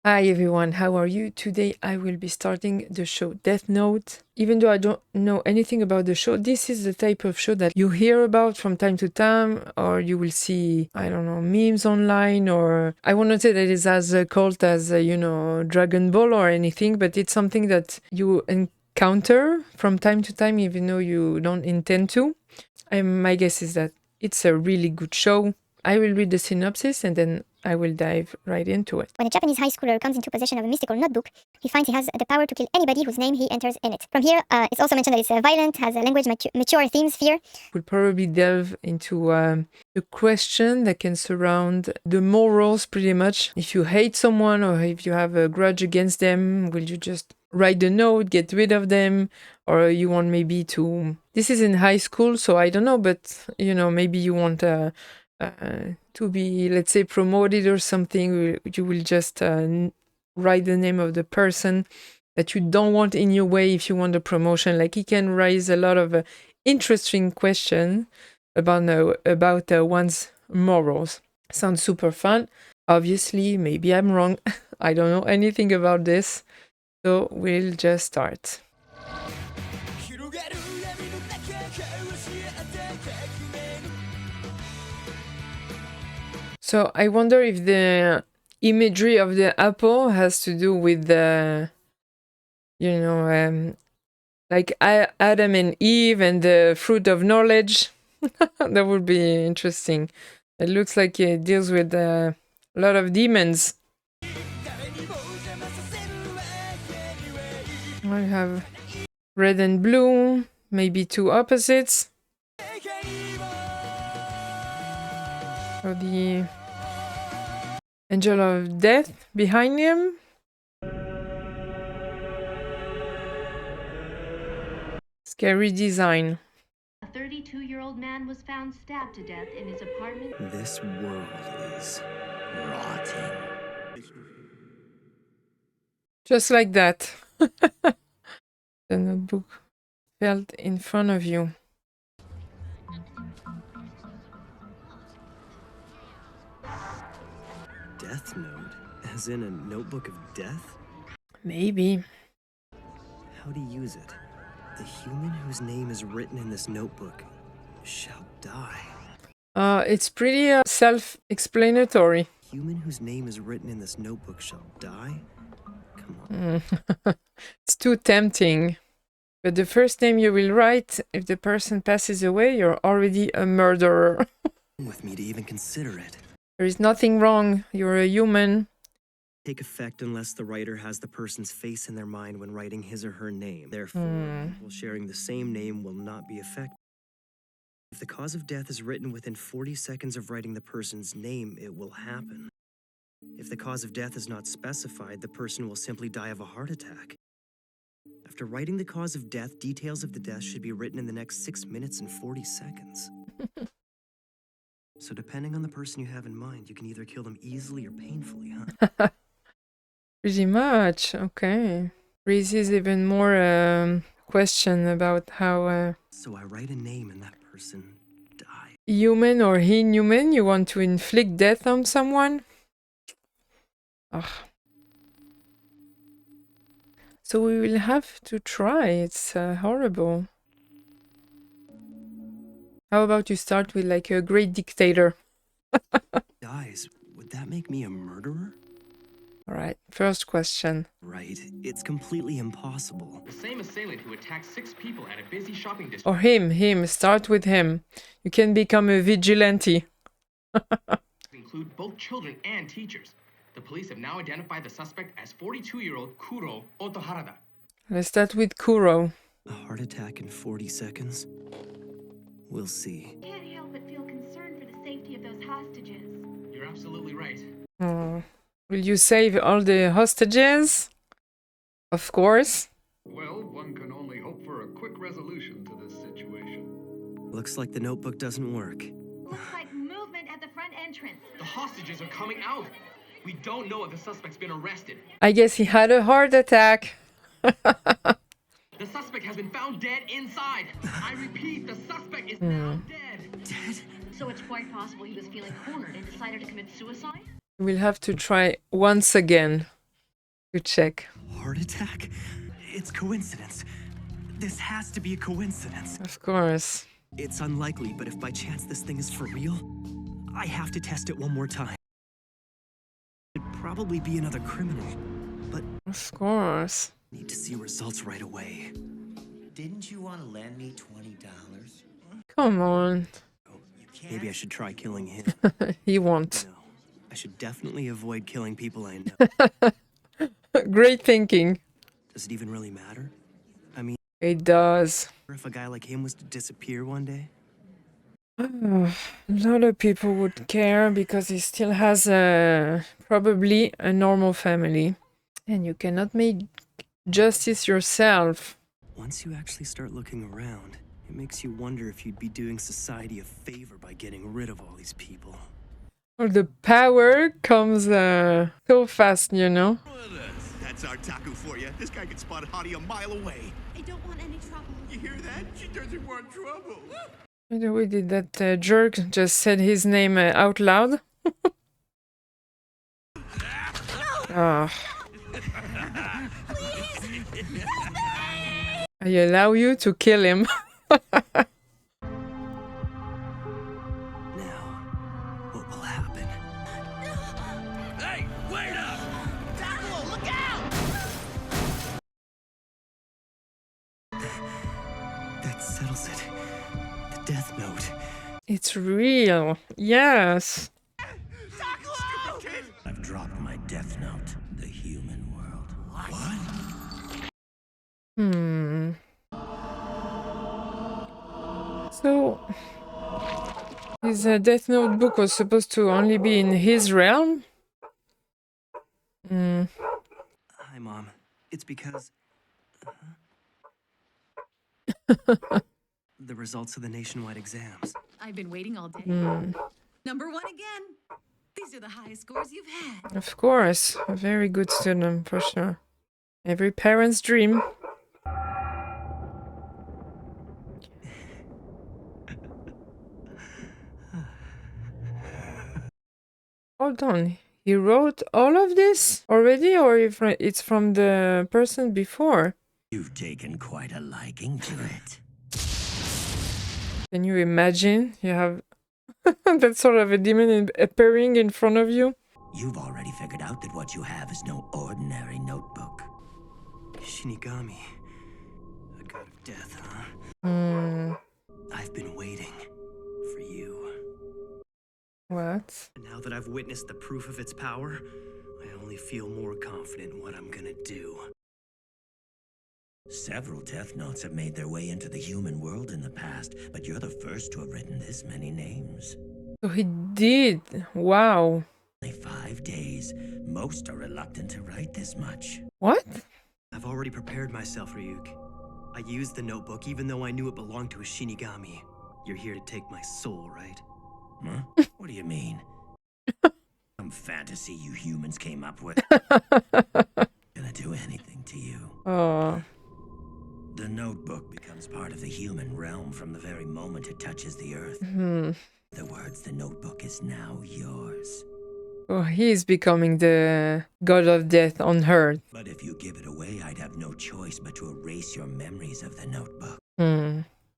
Hi everyone, how are you? Today I will be starting the show Death Note. Even though I don't know anything about the show, this is the type of show that you hear about from time to time, or you will see, I don't know, memes online, or I won't say that it's as cult as, Dragon Ball or anything, but it's something that you encounter from time to time, even though you don't intend to. My guess is that it's a really good show. I will read the synopsis and then I will dive right into it. When a Japanese high schooler comes into possession of a mystical notebook, he finds he has the power to kill anybody whose name he enters in it. From here, it's also mentioned that it's violent, has a language, mature themes, fear. We'll probably delve into the question that can surround the morals pretty much. If you hate someone or if you have a grudge against them, will you just write the note, get rid of them? Or you want maybe to... This is in high school, so I don't know, but, maybe you want... to be, let's say, promoted or something, you will just write the name of the person that you don't want in your way if you want a promotion. Like, he can raise a lot of interesting questions about one's morals. Sounds super fun. Obviously, maybe I'm wrong. I don't know anything about this. So we'll just start. So I wonder if the imagery of the apple has to do with the, like Adam and Eve and the fruit of knowledge. That would be interesting. It looks like it deals with a lot of demons. I have red and blue, maybe two opposites. Or the angel of death behind him. Scary design. A 32-year-old man was found stabbed to death in his apartment. This world is rotting. Just like that. The notebook fell in front of you. Death Note? As in a notebook of death? Maybe. How to use it? The human whose name is written in this notebook shall die. It's pretty self-explanatory. Human whose name is written in this notebook shall die? Come on. It's too tempting. But the first name you will write, if the person passes away, you're already a murderer. With me to even consider it. There is nothing wrong. You're a human. Take effect unless the writer has the person's face in their mind when writing his or her name. Therefore, people sharing the same name will not be affected. If the cause of death is written within 40 seconds of writing the person's name, it will happen. If the cause of death is not specified, the person will simply die of a heart attack. After writing the cause of death, details of the death should be written in the next 6 minutes and 40 seconds. So depending on the person you have in mind, you can either kill them easily or painfully, huh? Pretty much. Okay. Raises even more question about how So I write a name and that person dies. human or inhuman you want to inflict death on someone. Ugh. So we will have to try. It's horrible. How about you start with like a great dictator? Dies. Would that make me a murderer? All right, first question. Right. It's completely impossible. The same assailant who attacked 6 people at a busy shopping district. Or him. Start with him. You can become a vigilante. Include both children and teachers. The police have now identified the suspect as 42-year-old Kuro Otoharada. Let's start with Kuro. A heart attack in 40 seconds? We'll see. Can't help but feel concerned for the safety of those hostages. You're absolutely right. Oh. Will you save all the hostages? Of course. Well, one can only hope for a quick resolution to this situation. Looks like the notebook doesn't work. Looks like movement at the front entrance. The hostages are coming out. We don't know if the suspect's been arrested. I guess he had a heart attack. The suspect has been found dead inside. I repeat, the suspect is now dead. Dead? So it's quite possible he was feeling cornered and decided to commit suicide? We'll have to try once again. to check. Heart attack? It's coincidence. This has to be a coincidence. Of course. It's unlikely, but if by chance this thing is for real, I have to test it one more time. It'd probably be another criminal, but Of course. I need to see results right away. Didn't you want to lend me $20? Come on. Maybe I should try killing him. He won't. No, I should definitely avoid killing people I know. Great thinking. Does it even really matter? I mean, It does. if a guy like him was to disappear one day? A lot of people would care because he still has probably a normal family. And you cannot make justice yourself. Once you actually start looking around, it makes you wonder if you'd be doing society a favor by getting rid of all these people. Well, the power comes so fast, you know? That's our taco for you. This guy can spot Hottie a mile away. I don't want any trouble. You hear that? She doesn't want trouble. By the way, did that jerk just said his name out loud? Ah. I allow you to kill him. Now, what will happen? Hey, wait up! Taco, look out! That settles it. The death note. It's real. Yes. Stupid kid! I've dropped my death note. The human world. What? So, his Death Note book was supposed to only be in his realm? Hi, Mom. It's because... the results of the nationwide exams. I've been waiting all day. Number one again. These are the highest scores you've had. Of course. A very good student, for sure. Every parent's dream. Hold on. He wrote all of this already, or if it's from the person before? You've taken quite a liking to it. Can you imagine? You have that sort of a demon appearing in front of you? You've already figured out that what you have is no ordinary notebook. Shinigami. A god of death, huh? I've been waiting for you. What? And now that I've witnessed the proof of its power, I only feel more confident in what I'm gonna do. Several death notes have made their way into the human world in the past, but you're the first to have written this many names. So he did. Wow. Only 5 days. Most are reluctant to write this much. What? I've already prepared myself, Ryuk. I used the notebook even though I knew it belonged to a Shinigami. You're here to take my soul, right? Huh? What do you mean? Some fantasy you humans came up with. Gonna do anything to you. Oh. The notebook becomes part of the human realm from the very moment it touches the earth. Hmm. In other words, the notebook is now yours. Oh, he's becoming the god of death on Earth. But if you give it away, I'd have no choice but to erase your memories of the notebook.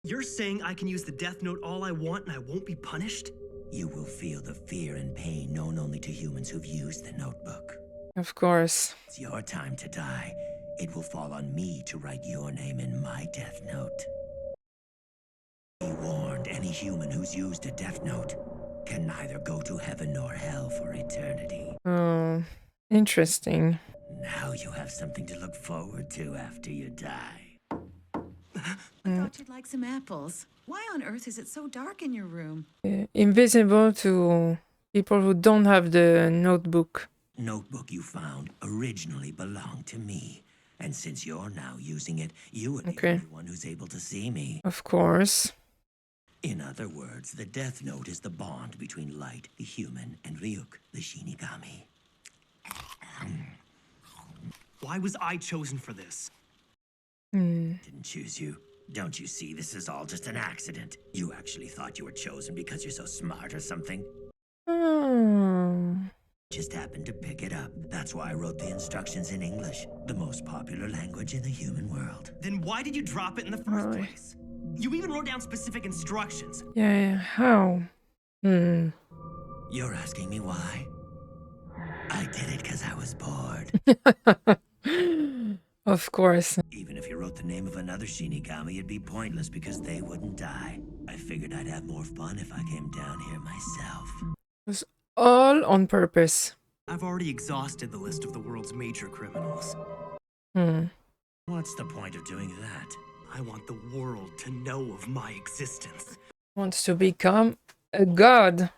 You're saying I can use the death note all I want and I won't be punished? You will feel the fear and pain known only to humans who've used the notebook. Of course. It's your time to die. It will fall on me to write your name in my death note. Be warned, any human who's used a death note can neither go to heaven nor hell for eternity. Oh, interesting. Now you have something to look forward to after you die. I thought you'd like some apples. Why on earth is it so dark in your room? Invisible to people who don't have the notebook. Notebook you found originally belonged to me. And since you're now using it, you are the only one who's able to see me. Of course. In other words, the death note is the bond between Light, the human, and Ryuk, the Shinigami. Why was I chosen for this? Didn't choose you. Don't you see this is all just an accident? You actually thought you were chosen because you're so smart or something? Just happened to pick it up. That's why I wrote the instructions in English, the most popular language in the human world. Then why did you drop it in the first place? You even wrote down specific instructions. Yeah, how? You're asking me why? I did it because I was bored. Of course. Even if you wrote the name of another Shinigami, it'd be pointless because they wouldn't die. I figured I'd have more fun if I came down here myself. It was all on purpose. I've already exhausted the list of the world's major criminals. What's the point of doing that? I want the world to know of my existence. Wants to become a god.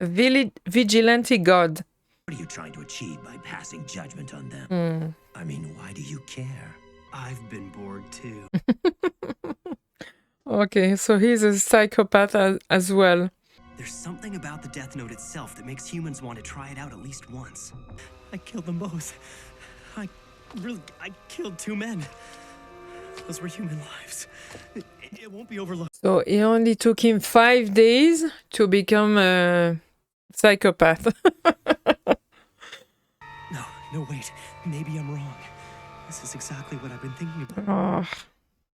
A vigilante god. What are you trying to achieve by passing judgment on them? I mean, why do you care? I've been bored too. Okay, so he's a psychopath as well. There's something about the Death Note itself that makes humans want to try it out at least once. I killed them both. I killed 2 men. Those were human lives. It won't be overlooked. So it only took him 5 days to become a psychopath. No, wait. Maybe I'm wrong. This is exactly what I've been thinking about. Oh.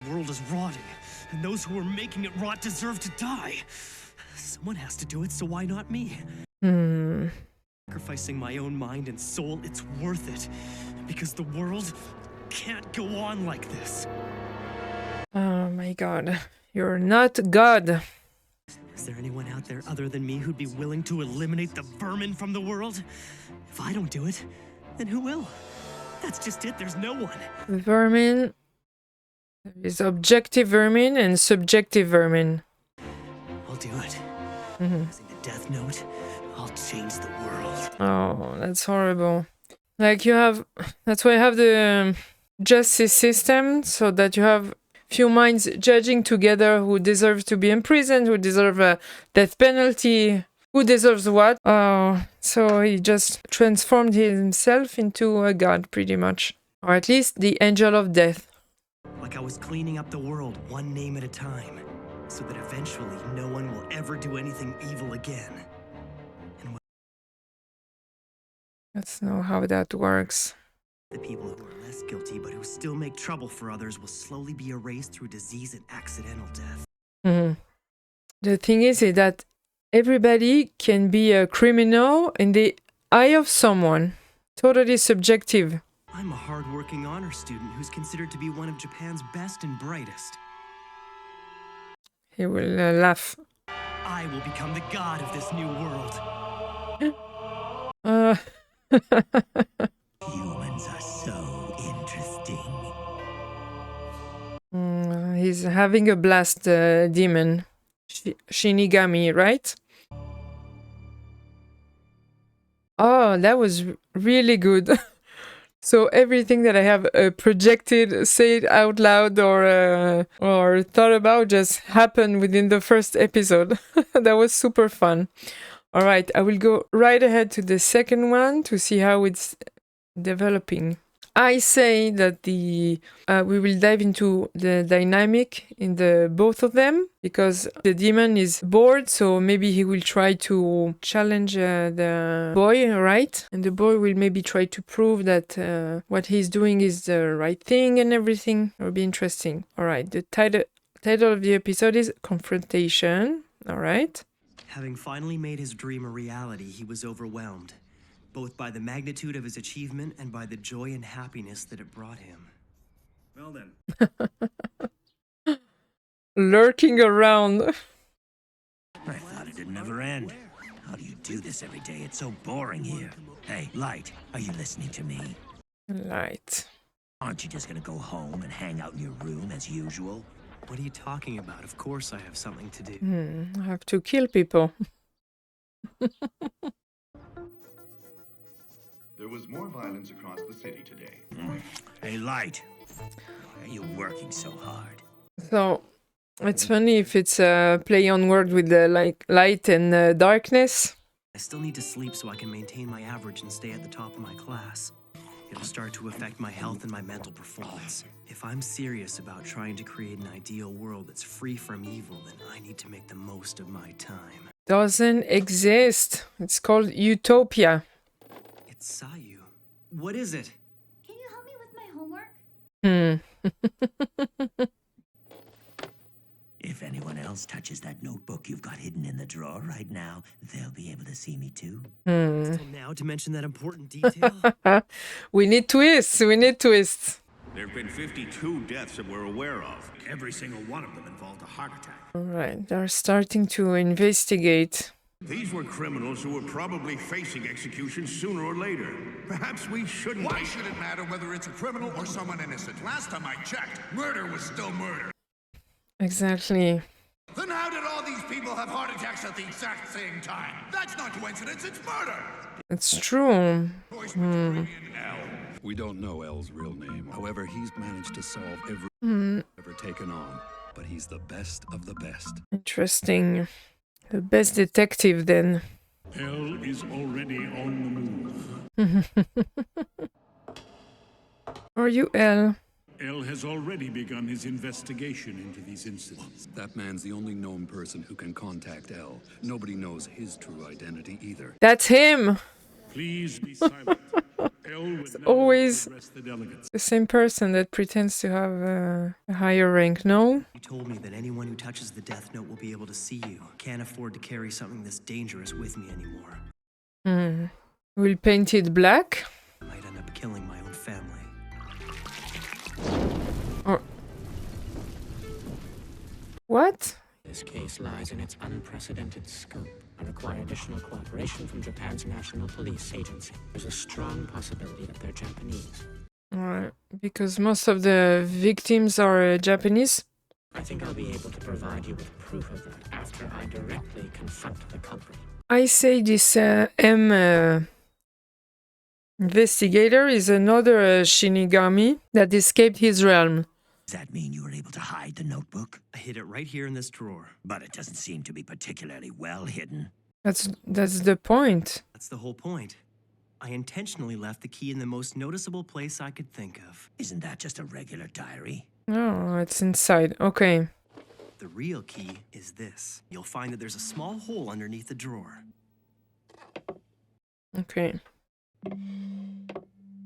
The world is rotting, and those who are making it rot deserve to die. Someone has to do it, so why not me? Sacrificing my own mind and soul, it's worth it. Because the world can't go on like this. Oh my god. You're not God. Is there anyone out there other than me who'd be willing to eliminate the vermin from the world? If I don't do it, then who will? That's just it, there's no one. Vermin. There is objective vermin and subjective vermin. I'll do it. Using the Death Note, I'll change the world. Oh, that's horrible. Like that's why you have the justice system, so that you have few minds judging together who deserves to be imprisoned, who deserve a death penalty, who deserves what. Oh, so he just transformed himself into a god, pretty much. Or at least the angel of death. Like I was cleaning up the world one name at a time, so that eventually no one will ever do anything evil again. And Let's know how that works. the people who are less guilty but who still make trouble for others will slowly be erased through disease and accidental death. The thing is that everybody can be a criminal in the eye of someone. Totally subjective. I'm a hard-working honor student who's considered to be one of Japan's best and brightest. He will laugh. I will become the god of this new world. Humans are so interesting. He's having a blast, demon. Shinigami, right? Oh, that was really good. So everything that I have projected, said out loud, or thought about just happened within the first episode. That was super fun. All right, I will go right ahead to the second one to see how it's developing. I say that we will dive into the dynamic in the both of them, because the demon is bored, so maybe he will try to challenge the boy, right? And the boy will maybe try to prove that what he's doing is the right thing and everything. It will be interesting. All right, the title of the episode is Confrontation. All right. Having finally made his dream a reality, he was overwhelmed, both by the magnitude of his achievement and by the joy and happiness that it brought him. Well then. Lurking around. I thought it'd never end. How do you do this every day? It's so boring here. Hey, Light, are you listening to me? Light. Aren't you just gonna go home and hang out in your room as usual? What are you talking about? Of course I have something to do. I have to kill people. There was more violence across the city today. Hey, Light, why are you working so hard? So it's funny if it's a play on word with the light and darkness. I still need to sleep so I can maintain my average and stay at the top of my class. It'll start to affect my health and my mental performance. If I'm serious about trying to create an ideal world that's free from evil, then I need to make the most of my time. Doesn't exist. It's called utopia. It's Sayu. What is it? Can you help me with my homework? If anyone else touches that notebook you've got hidden in the drawer right now, they'll be able to see me too. Till now to mention that important detail? We need twists. We need twists. There have been 52 deaths that we're aware of. Every single one of them involved a heart attack. All right, they're starting to investigate. These were criminals who were probably facing execution sooner or later. Perhaps we shouldn't. Why should it matter whether it's a criminal or someone innocent? Last time I checked, murder was still murder. Exactly. Then how did all these people have heart attacks at the exact same time? That's not coincidence, it's murder! It's true. Voice between L. We don't know L's real name. However, he's managed to solve every ever taken on. But he's the best of the best. Interesting. The best detective, then. L is already on the move. Are you L? L has already begun his investigation into these incidents. That man's the only known person who can contact L. Nobody knows his true identity either. That's him. Please be silent. L would never always address the delegates. the same person that pretends to have a higher rank, no? You told me that anyone who touches the death note will be able to see you. Can't afford to carry something this dangerous with me anymore. We'll paint it black. I might end up killing my own family. Or... What? This case lies in its unprecedented scope and require additional cooperation from Japan's National Police Agency. There's a strong possibility that they're Japanese. Alright, because most of the victims are Japanese. I think I'll be able to provide you with proof of that after I directly confront the culprit. I say this M investigator is another Shinigami that escaped his realm. Does that mean you were able to hide the notebook? I hid it right here in this drawer. But it doesn't seem to be particularly well hidden. That's the point. That's the whole point. I intentionally left the key in the most noticeable place I could think of. Isn't that just a regular diary? Oh, it's inside. Okay. The real key is this. You'll find that there's a small hole underneath the drawer. Okay.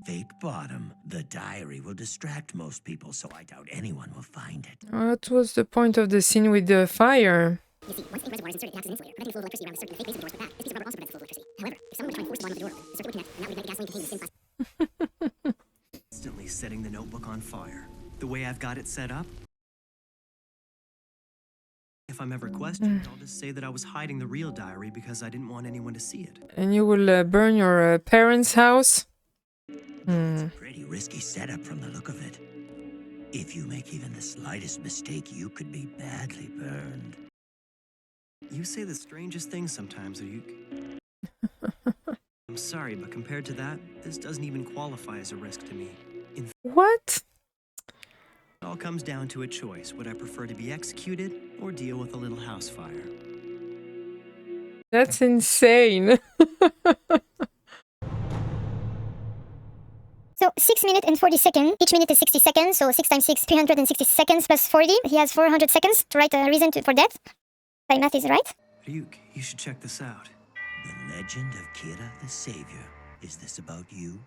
Fake bottom. The diary will distract most people, so I doubt anyone will find it. What was the point of the scene with the fire? You see, once ink reservoir is inserted, it acts as an insulator, preventing the flow of electricity around the circular fake base of the doors, but that, this piece of rubber also prevents the flow of electricity. However, if someone were to try and force the bottom of the door open, the circuit would connect, and that would ignite the gasoline containing the same plastic. Instantly setting the notebook on fire. The way I've got it set up. If I'm ever questioned, I'll just say that I was hiding the real diary because I didn't want anyone to see it. And you will burn your parents' house? It's a pretty risky setup from the look of it. If you make even the slightest mistake, you could be badly burned. You say the strangest things sometimes, Ryuk. I'm sorry, but compared to that, this doesn't even qualify as a risk to me. What? It all comes down to a choice. Would I prefer to be executed or deal with a little house fire? That's insane. So 6 minutes and 40 seconds. Each minute is 60 seconds, so 6 times 6, 360 seconds plus 40. He has 400 seconds to write a reason for death. My math is right. Ryuk, you should check this out. The legend of Kira the Savior. Is this about you?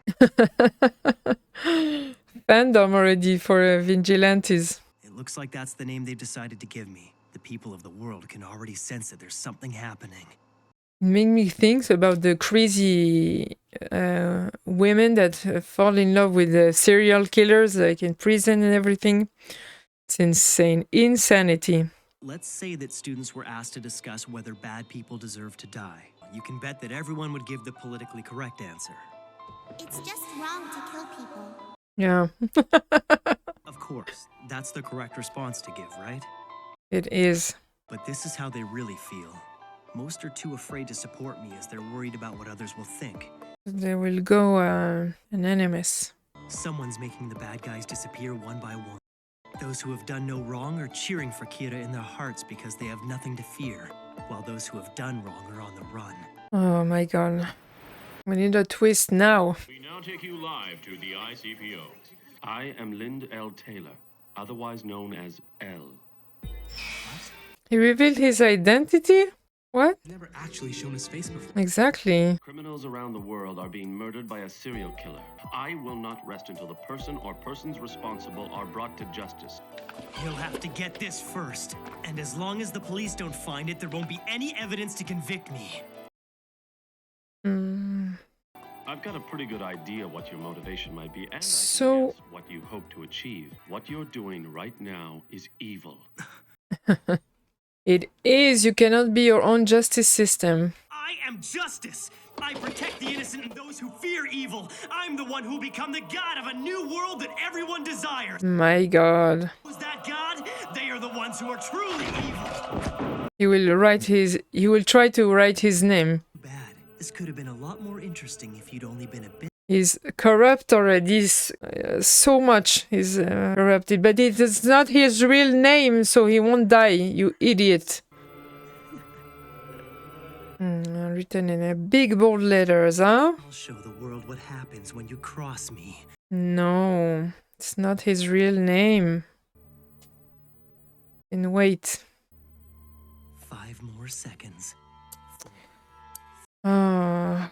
Fandom already for vigilantes. It looks like that's the name they've decided to give me. The people of the world can already sense that there's something happening. It made me think about the crazy women that fall in love with serial killers, like in prison and everything. It's insane. Insanity. Let's say that students were asked to discuss whether bad people deserve to die. You can bet that everyone would give the politically correct answer. It's just wrong to kill people. Yeah. Of course, that's the correct response to give, right? It is. But this is how they really feel. Most are too afraid to support me as they're worried about what others will think. They will go anonymous. Someone's making the bad guys disappear one by one. Those who have done no wrong are cheering for Kira in their hearts because they have nothing to fear, while those who have done wrong are on the run. Oh my god. We need a twist now. We now take you live to the ICPO. I am Lind L. Taylor, otherwise known as L. He revealed his identity? What? Never actually shown his face before. Exactly. Criminals around the world are being murdered by a serial killer. I will not rest until the person or persons responsible are brought to justice. He'll have to get this first. And as long as the police don't find it, there won't be any evidence to convict me. I've got a pretty good idea what your motivation might be, and I So- can guess what you hope to achieve. What you're doing right now is evil. It is. You cannot be your own justice system. I am justice. I protect the innocent and those who fear evil. I'm the one who'll become the god of a new world that everyone desires. My God. Who's that god? They are the ones who are truly evil. He will try to write his name. Bad. This could have been a lot more interesting if you'd only been a bit. He's corrupt already. So much he's corrupted. But it is not his real name, so he won't die, you idiot. Written in big bold letters, huh? I'll show the world what happens when you cross me. No, it's not his real name. And wait. 5 more seconds. Ah.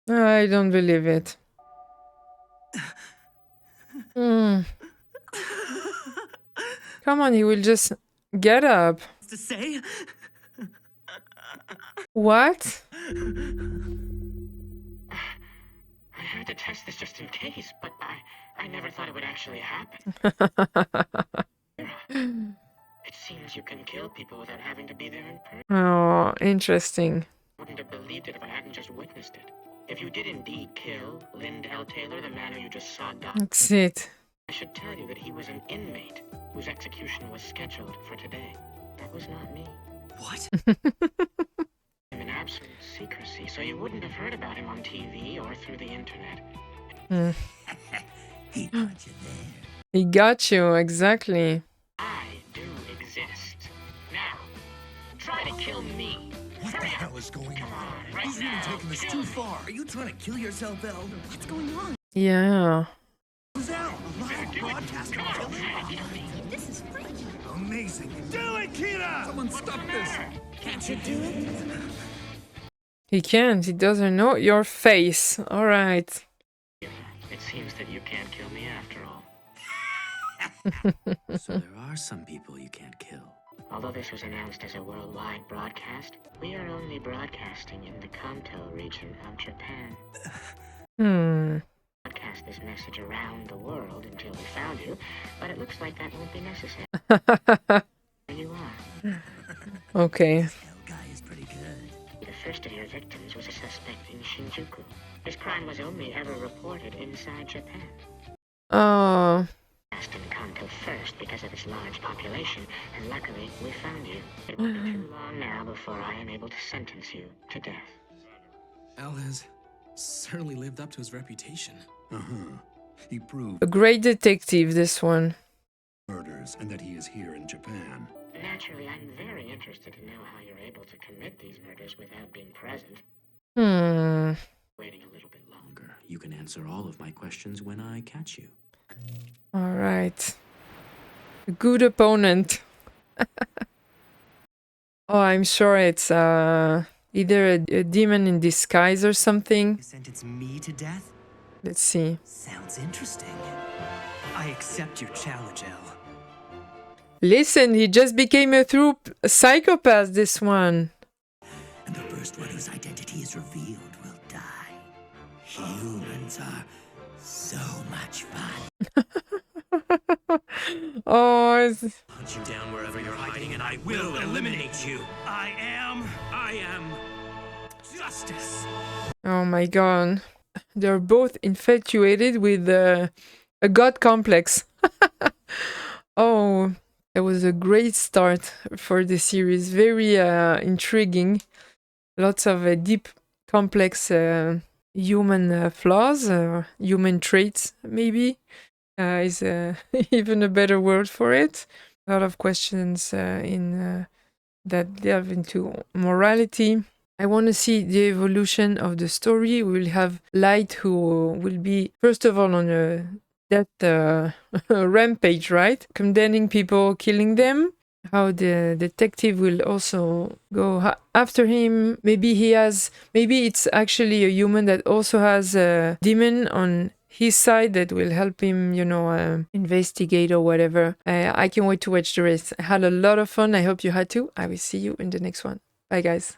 1. I don't believe it. Come on, he will just get up. To say? What? I had to test this just in case, but I never thought it would actually happen. It seems you can kill people without having to be there in person. Oh, interesting. I wouldn't have believed it if I hadn't just witnessed it. If you did indeed kill Lynd L. Taylor, the man who you just saw die, That's it. I should tell you that he was an inmate whose execution was scheduled for today. That was not me. What? I'm in absolute secrecy, so you wouldn't have heard about him on TV or through the internet. He got you there. He got you, exactly. I do exist. Now, try to kill me. What the hell is going Come on? on, right He's even now. taking this too far. Are you trying to kill yourself, El? What's going on? Yeah. Who's out? A live broadcast of killing? This is freaky. Amazing. Do it, Kira! Someone stop this. Can't you do it? He can't. He doesn't know your face. All right. It seems that you can't kill me after all. So there are some people you can't kill. Although this was announced as a worldwide broadcast, we are only broadcasting in the Kanto region of Japan. Broadcast this message around the world until we found you, but it looks like that won't be necessary. There you are. Okay. El guy is pretty good. The first of your victims was a suspect in Shinjuku. His crime was only ever reported inside Japan. Oh. Asked in Kanto first because of its large population, and luckily we found you. It won't be too long now before I am able to sentence you to death. Al has certainly lived up to his reputation. He proved A great detective, this one. murders and that he is here in Japan. Naturally, I'm very interested to know how you're able to commit these murders without being present. Waiting a little bit longer, you can answer all of my questions when I catch you. All right. A good opponent. Oh, I'm sure it's either a demon in disguise or something. You sentence me to death? Let's see. Sounds interesting. I accept your challenge, El. Listen, he just became a true psychopath, this one. And the first one whose identity is revealed will die. Humans are so much fun. Oh, Hunt you down wherever you're hiding, and I will eliminate you. I am justice. oh my God. They're both infatuated with a god complex. Oh, that was a great start for the series. Very intriguing. Lots of deep, complex human flaws, human traits, maybe. Is even a better word for it. A lot of questions that delve into morality. I want to see the evolution of the story. We will have Light, who will be, first of all, on a that rampage, right? Condemning people, killing them. How the detective will also go after him. Maybe it's actually a human that also has a demon on his side that will help him, investigate or whatever. I can't wait to watch the rest. I had a lot of fun. I hope you had too. I will see you in the next one. Bye, guys.